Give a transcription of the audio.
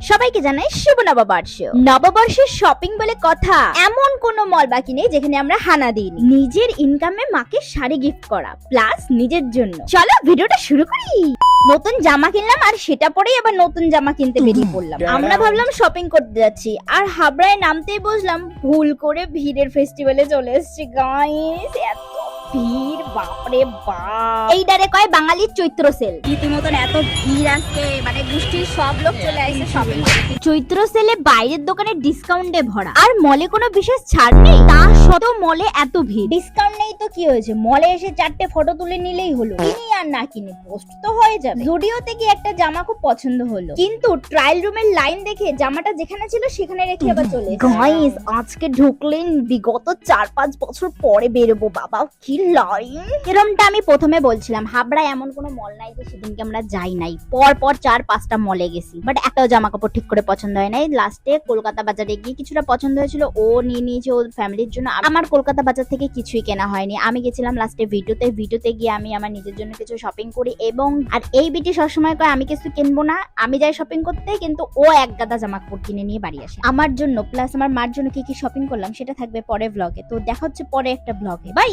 সবাইকে জানাই শুভ নববর্ষ। নববর্ষের শপিং বলে কথা, এমন কোন মল বাকি নেই যেখানে আমরা হানা দিইনি। নিজের ইনকামে মাকে শাড়ি গিফট করা প্লাস নিজের জন্য। চলো ভিডিওটা শুরু করি। নতুন জামা কিনলাম আর সেটা পরেই আবার নতুন জামা কিনতে বেরিয়ে পড়লাম। আমরা ভাবলাম শপিং করতে যাচ্ছি আর হাবড়ায় নামতেই বুঝলাম ভুল করে ভিড়ের ফেস্টিভ্যালে চলে এসেছি। গাইস এত ভিড়, বাপরে বাপ। এইটারে কয় বাঙালির চৈত্র সেল। রীতিমতন এত ভিড় আজকে, মানে গোষ্ঠীর সব লোক চলে আসছে শপিং করতে। চৈত্র সেলে বাইরের দোকানে ডিসকাউন্টে ভরা আর মলে কোনো বিশেষ ছাড় নেই, তা সত্ত্বেও মলে এত ভিড়। ডিসকাউন্ট নেই তো কি হয়েছে, মলে এসে 4টে ফটো তুলে নিলেই হলো। কিনি আর না কিনি পোস্ট তো হয়ে যাবে। জুডিওতে গিয়ে একটা জামা খুব পছন্দ হলো, কিন্তু ট্রায়াল রুমের লাইন দেখে জামাটা যেখানে ছিল সেখানে রেখে আবার চলে এসেছি। গাইস আজকে ঢুকলেন বিগত 4-5 বছর পরে বেরোবো, বাবা কি লাইন। এরমটা আমি প্রথমে বলছিলাম, হাবড়ায় এমন কোনো মল নাই যে সেদিনকে আমরা যাই নাই। পর 4-5টা মলে গেছি, বাট একটাও জামা কাপড় ঠিক করে পছন্দ হয় নাই। লাস্টে কলকাতা বাজারে গিয়ে কিছুটা পছন্দ হয়েছিল, ও নিয়ে নিয়েছে ওর ফ্যামিলির জন্য। আমার কলকাতা বাজার থেকে কিছুই কেনা হয়নি। আমি গেছিলাম লাস্টে ভিডিওতে গিয়ে আমি আমার নিজের জন্য কিছু শপিং করি। এবং আর এই বিটি সবসময় কয় আমি কিছু কিনবো না, আমি যাই শপিং করতে, কিন্তু ও এক গাদা জামা কাপড় কিনে নিয়ে বাড়ি আসে আমার জন্য প্লাস আমার মার জন্য। কি কি শপিং করলাম সেটা থাকবে পরে ব্লগে। তো দেখা হচ্ছে পরে একটা ব্লগে। বাই।